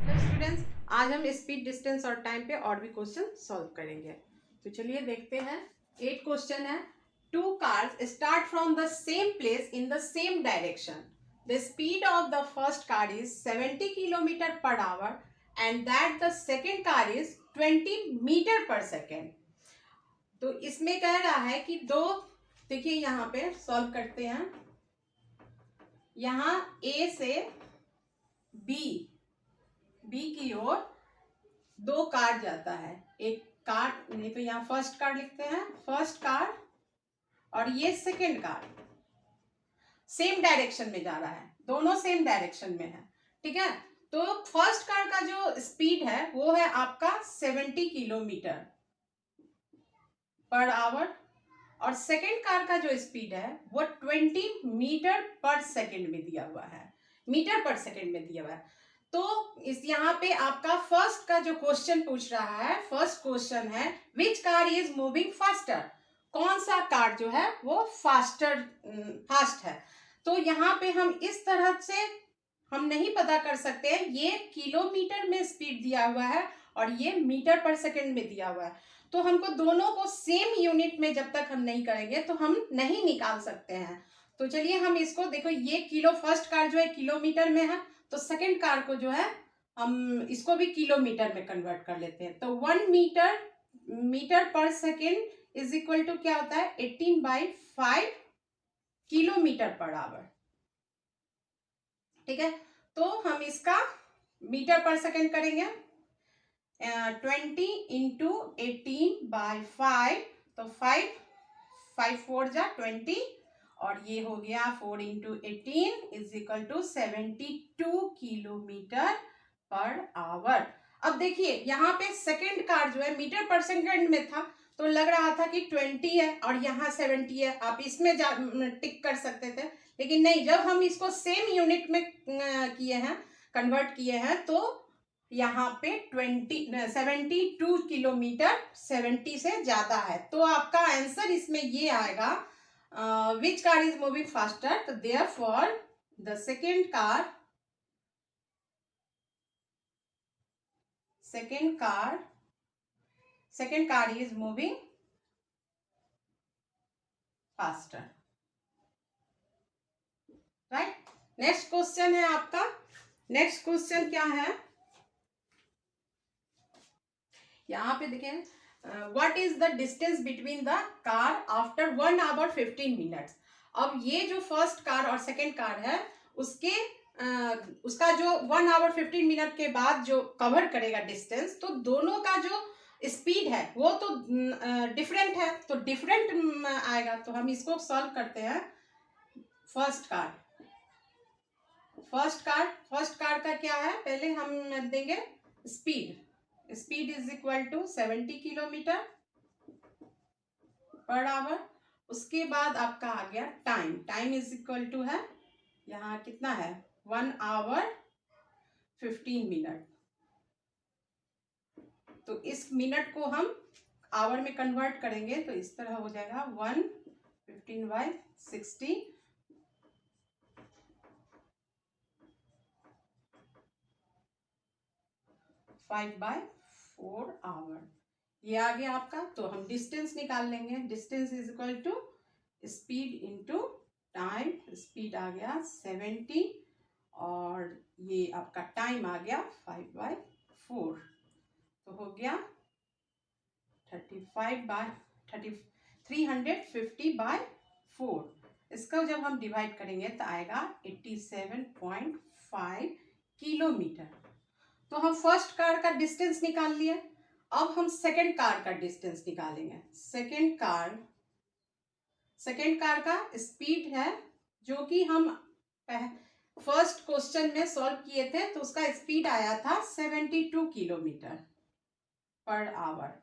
Hello students, आज हम speed, distance और टाइम पे और भी क्वेश्चन सॉल्व करेंगे। तो चलिए देखते हैं। 8 क्वेश्चन है। Two cars start from the same place in the same direction. The speed of the first car is 70 kilometre per hour and that the second car is 20 metre per second. तो इसमें कह रहा है कि दो, देखिए यहाँ पे सॉल्व करते हैं। यहाँ ए से बी की ओर दो कार जाता है। एक कार, नहीं तो यहाँ फर्स्ट कार लिखते हैं, फर्स्ट कार, और ये सेकेंड कार सेम डायरेक्शन में जा रहा है, दोनों सेम डायरेक्शन में है। ठीक है, तो फर्स्ट कार का जो स्पीड है वो है आपका 70 किलोमीटर पर आवर और सेकेंड कार का जो स्पीड है वो 20 मीटर पर सेकेंड में दिया हुआ है, मीटर पर सेकेंड में दिया हुआ है। तो इस यहाँ पे आपका फर्स्ट का जो क्वेश्चन पूछ रहा है, फर्स्ट क्वेश्चन है विच कार इज मूविंग फास्टर, कौन सा कार जो है वो फास्ट है। तो यहाँ पे हम इस तरह से हम नहीं पता कर सकते हैं, ये किलोमीटर में स्पीड दिया हुआ है और ये मीटर पर सेकेंड में दिया हुआ है। तो हमको दोनों को सेम यूनिट में जब तक हम नहीं करेंगे तो हम नहीं निकाल सकते हैं। तो चलिए हम इसको देखो, ये किलो, फर्स्ट कार जो है किलोमीटर में है, तो सेकेंड कार को जो है हम इसको भी किलोमीटर में कन्वर्ट कर लेते हैं। तो 1 metre per second is equal to क्या होता है, 18/5 किलोमीटर पर आवर। ठीक है, तो हम इसका मीटर पर सेकेंड करेंगे। 20 इंटू 18/5, तो 5 4 जा 20, और ये हो गया 4 into 18 is equal to 72 kilometre per hour. अब देखिए यहाँ पे सेकेंड कार जो है मीटर पर सेकेंड में था, तो लग रहा था कि 20 है और यहाँ 70 है, आप इसमें टिक कर सकते थे। लेकिन नहीं, जब हम इसको सेम यूनिट में किए हैं, कन्वर्ट किए हैं, तो यहाँ पे 72 किलोमीटर 70 से ज्यादा है। तो आपका आंसर इसमें ये आएगा, which car is moving faster, तो therefore the second car is moving faster. Right, next question है आपका। नेक्स्ट क्वेश्चन क्या है, यहाँ पे देखिए, what is the distance between the car after 1 hour 15 minutes. अब ये जो फर्स्ट कार और सेकेंड कार है उसके उसका जो 1 आवर 15 मिनट के बाद जो कवर करेगा डिस्टेंस, तो दोनों का जो स्पीड है वो तो डिफरेंट है, तो डिफरेंट आएगा। तो हम इसको सॉल्व करते हैं। फर्स्ट कार का क्या है, पहले हम देंगे speed is equal to 70 kilometre per hour. उसके बाद आपका आ गया टाइम इज इक्वल टू है, यहाँ कितना है, 1 आवर 15 मिनट। तो इस मिनट को हम आवर में कन्वर्ट करेंगे तो इस तरह हो जाएगा 115/60, 5/4 आवर। ये आ गया आपका। तो हम डिस्टेंस निकाल लेंगे, distance is equal to speed into time. Speed आ गया 70 और ये आपका टाइम आ गया 5/4, तो हो गया 350/4। इसका जब हम डिवाइड करेंगे तो आएगा 87.5 किलोमीटर। तो हम फर्स्ट कार का डिस्टेंस निकाल लिए। अब हम सेकेंड कार का डिस्टेंस निकालेंगे। सेकेंड कार का स्पीड है, जो कि हम फर्स्ट क्वेश्चन में सॉल्व किए थे, तो उसका स्पीड आया था 72 किलोमीटर पर आवर।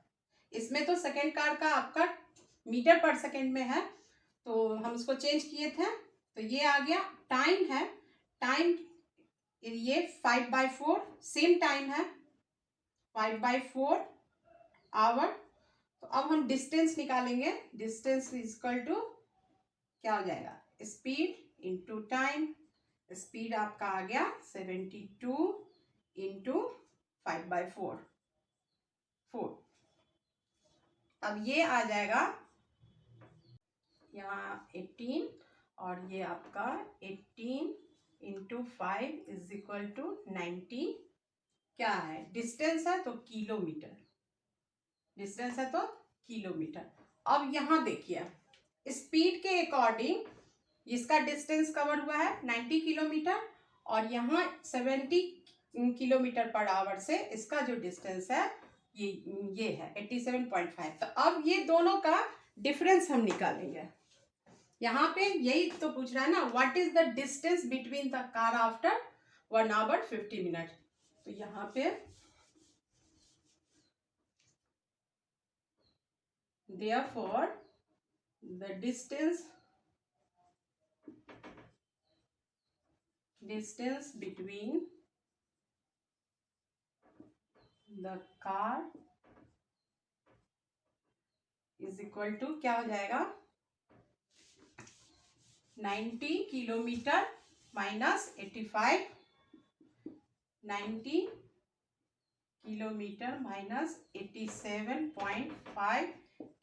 इसमें तो सेकेंड कार का आपका मीटर पर सेकेंड में है, तो हम उसको चेंज किए थे, तो ये आ गया। टाइम ये 5/4 सेम टाइम है, 5/4 आवर। तो अब हम डिस्टेंस निकालेंगे। डिस्टेंस इज इक्वल टू क्या हो जाएगा, स्पीड इंटू टाइम। स्पीड आपका आ गया 72 इंटू 5/4 4। अब ये आ जाएगा यहाँ 18 और ये आपका 18 इंटू 5 इज इक्वल टू 90। क्या है? डिस्टेंस है तो किलोमीटर, डिस्टेंस है तो किलोमीटर। अब यहाँ देखिए स्पीड के अकॉर्डिंग इसका डिस्टेंस कवर हुआ है 90 किलोमीटर और यहाँ 70 किलोमीटर पर आवर से इसका जो डिस्टेंस है ये है 87.5। तो अब ये दोनों का डिफरेंस हम निकालेंगे। यहाँ पे यही तो पूछ रहा है ना, what is the distance between the car after 1 hour 50 minute. तो यहाँ पे therefore the distance between the car is equal to क्या हो जाएगा 90 kilometre minus 85, 90 kilometre minus 87.5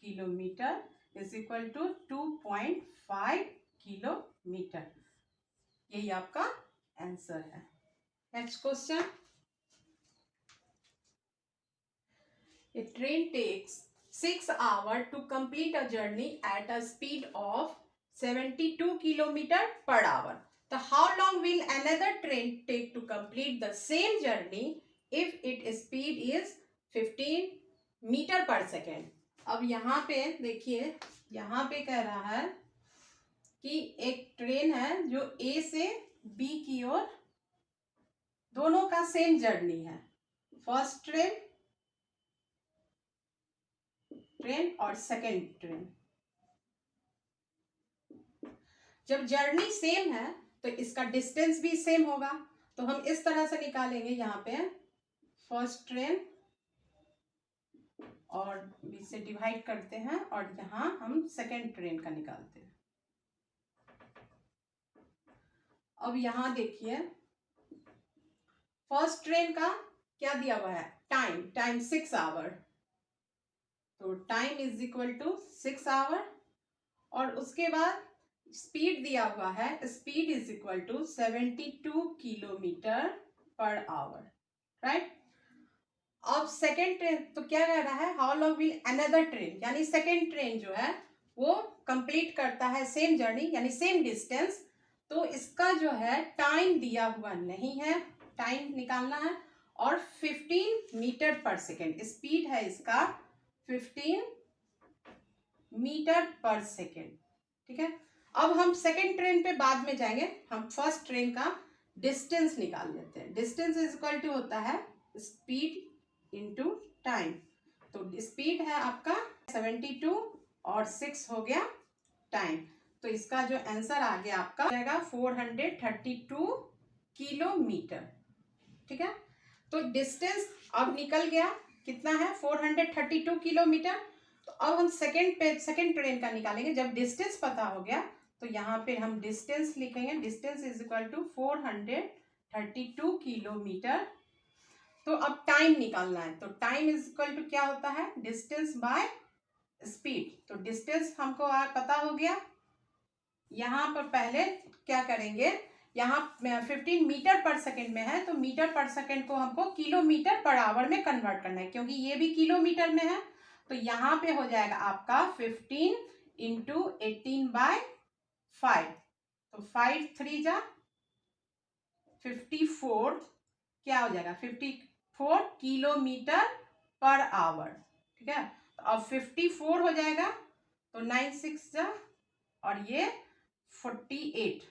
kilometre is equal to 2.5 kilometre. यही आपका आंसर है। Next question, a train takes 6 hours to complete a journey at a speed of 72 kilometer per hour. So how long will another train take to complete the same journey if its speed is 15 meter per second? अब यहाँ पे देखिए, यहाँ पे कह रहा है कि एक ट्रेन है जो ए से बी की ओर दोनों का सेम जर्नी है। फर्स्ट ट्रेन और सेकंड ट्रेन, जब जर्नी सेम है तो इसका डिस्टेंस भी सेम होगा। तो हम इस तरह से निकालेंगे, यहाँ पे फर्स्ट ट्रेन और बी से डिवाइड करते हैं और यहाँ हम सेकंड ट्रेन का निकालते हैं। अब यहाँ देखिए फर्स्ट ट्रेन का क्या दिया हुआ है, टाइम 6 आवर। तो time is equal to 6 hour और उसके बाद स्पीड दिया हुआ है, speed is equal to 72 kilometre per hour, right. अब सेकेंड ट्रेन तो क्या कह रहा है, how long will another train, यानी सेकेंड ट्रेन जो है वो कंप्लीट करता है सेम जर्नी यानी सेम डिस्टेंस। तो इसका जो है टाइम दिया हुआ नहीं है, टाइम निकालना है और 15 मीटर पर सेकेंड स्पीड है इसका 15 मीटर पर सेकेंड, ठीक है। अब हम सेकेंड ट्रेन पे बाद में जाएंगे, हम फर्स्ट ट्रेन का डिस्टेंस निकाल लेते हैं। डिस्टेंस इज इक्वल टू होता है स्पीड इनटू टाइम। तो स्पीड है आपका 72 और 6 हो गया टाइम। तो इसका जो आंसर आ गया आपका जाएगा 432 किलोमीटर, ठीक है। तो डिस्टेंस अब निकल गया, कितना है 432 किलोमीटर। तो अब हम सेकेंड ट्रेन का निकालेंगे। जब डिस्टेंस पता हो गया तो यहाँ पे हम डिस्टेंस लिखेंगे, distance is equal to 432 kilometre. तो अब टाइम निकालना है, तो टाइम इज इक्वल टू क्या होता है, डिस्टेंस बाय स्पीड। तो डिस्टेंस हमको पता हो गया। यहाँ पर पहले क्या करेंगे, यहाँ 15 मीटर पर सेकेंड में है तो मीटर पर सेकेंड को हमको किलोमीटर पर आवर में कन्वर्ट करना है, क्योंकि ये भी किलोमीटर में है। तो यहाँ पे हो जाएगा आपका 15 इंटू 18/5। तो 5 3 जा 54, क्या हो जाएगा 54 किलोमीटर पर आवर, ठीक है। तो अब 54 हो जाएगा तो 9 6 जा और ये 48,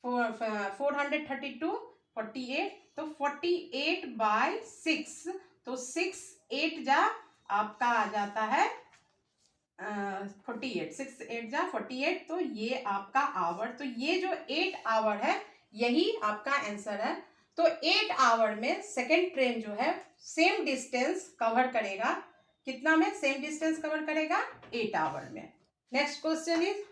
432 48, तो 48/6। तो 6 8 जा आपका आ जाता है 48, 6 8 जा 48। तो ये आपका आवर, तो ये जो 8 आवर है यही आपका आंसर है। तो 8 आवर में सेकेंड ट्रेन जो है सेम डिस्टेंस कवर करेगा, कितना में सेम डिस्टेंस कवर करेगा 8 आवर में। Next question is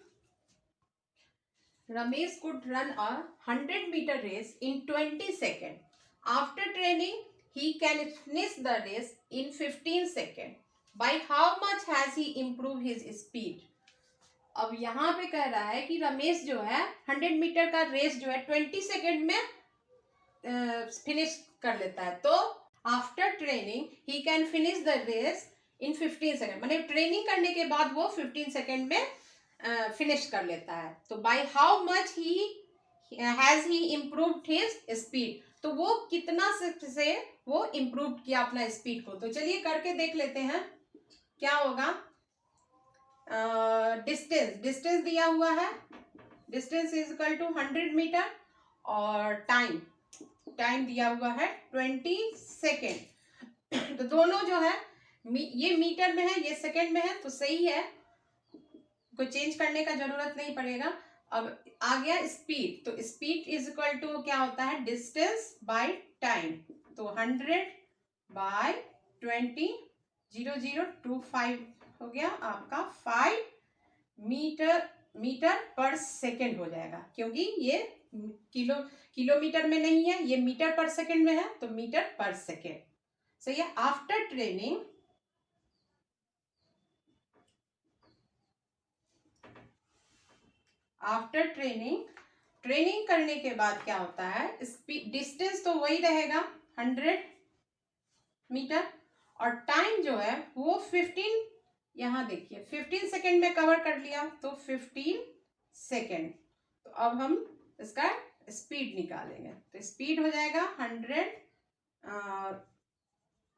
Ramesh could run a 100-meter race in 20 seconds. After training he can finish the race in 15 seconds. By how much has he improved his speed? अब यहाँ पे कह रहा है कि रमेश जो है 100 मीटर का रेस जो है 20 सेकेंड में फिनिश कर लेता है. तो after training he can finish the race in 15 second, मतलब ट्रेनिंग करने के बाद वो 15 सेकेंड में फिनिश कर लेता है. तो by how much he has he improved his speed, तो वो कितना से वो इम्प्रूव किया अपना स्पीड को. तो चलिए करके देख लेते हैं क्या होगा. डिस्टेंस दिया हुआ है, distance is equal to 100 metre और टाइम दिया हुआ है 20 सेकेंड. तो दोनों जो है ये मीटर में है, ये सेकेंड में है, तो सही है, कोई चेंज करने का जरूरत नहीं पड़ेगा. अब आ गया स्पीड, तो स्पीड इज इक्वल टू क्या होता है, डिस्टेंस बाय टाइम. तो 100 बाय 20, 0.025 हो गया आपका 5 मीटर पर सेकेंड हो जाएगा, क्योंकि ये किलोमीटर में नहीं है, ये मीटर पर सेकेंड में है, तो मीटर पर सेकेंड. सही है. आफ्टर ट्रेनिंग करने के बाद क्या होता है, डिस्टेंस तो वही रहेगा 100 मीटर और टाइम जो है वो 15, यहाँ देखिए 15 सेकेंड में कवर कर लिया, तो 15 सेकेंड. तो अब हम इसका स्पीड निकालेंगे, तो स्पीड हो जाएगा 100,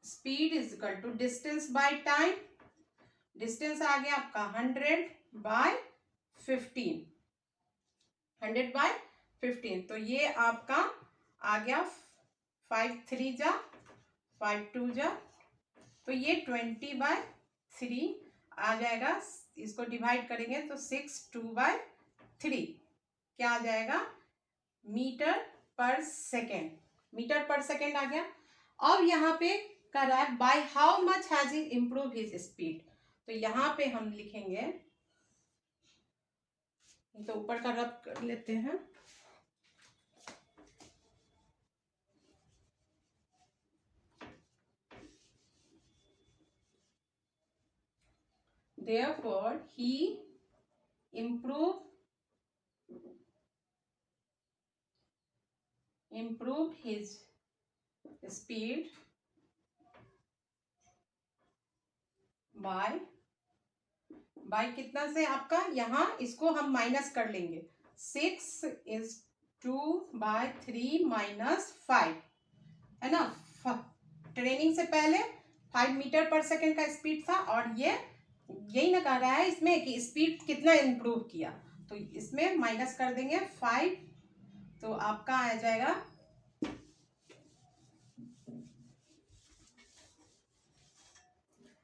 speed is equal to distance by time. Distance आ गया आपका 100 बाय 15, 100 बाय 15. तो ये आपका आ गया 5 3 जा 5 2 जा, तो ये 20 बाय 3 आ जाएगा. इसको डिवाइड करेंगे तो 6 2 बाय 3 क्या आ जाएगा, metre per second. Metre per second आ गया. अब यहाँ पे कर रहा है by how much has he improve his speed. तो यहाँ पे हम लिखेंगे, तो ऊपर का रब कर लेते हैं. Therefore, he improved his speed by कितना से आपका, यहाँ इसको हम माइनस कर लेंगे. 6 is 2 by 3 minus 5 है ना. ट्रेनिंग से पहले 5 मीटर पर सेकेंड का स्पीड था, और ये यही ना कह रहा है इसमें कि स्पीड कितना इम्प्रूव किया, तो इसमें माइनस कर देंगे 5, तो आपका आ जाएगा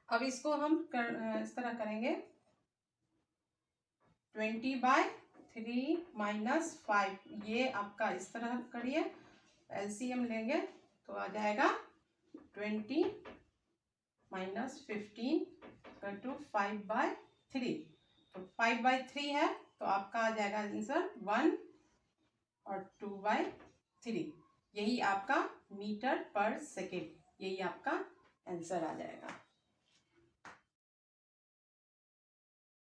अब इसको हम इस तरह करेंगे 20 बाय 3 माइनस 5, ये आपका इस तरह करिए, एलसीएम लेंगे तो आ जाएगा 20 माइनस 15 टू 5 बाय 3. तो 5 बाय 3 है, तो आपका आ जाएगा आंसर 1 और 2 बाय 3. यही आपका मीटर पर सेकेंड, यही आपका आंसर आ जाएगा.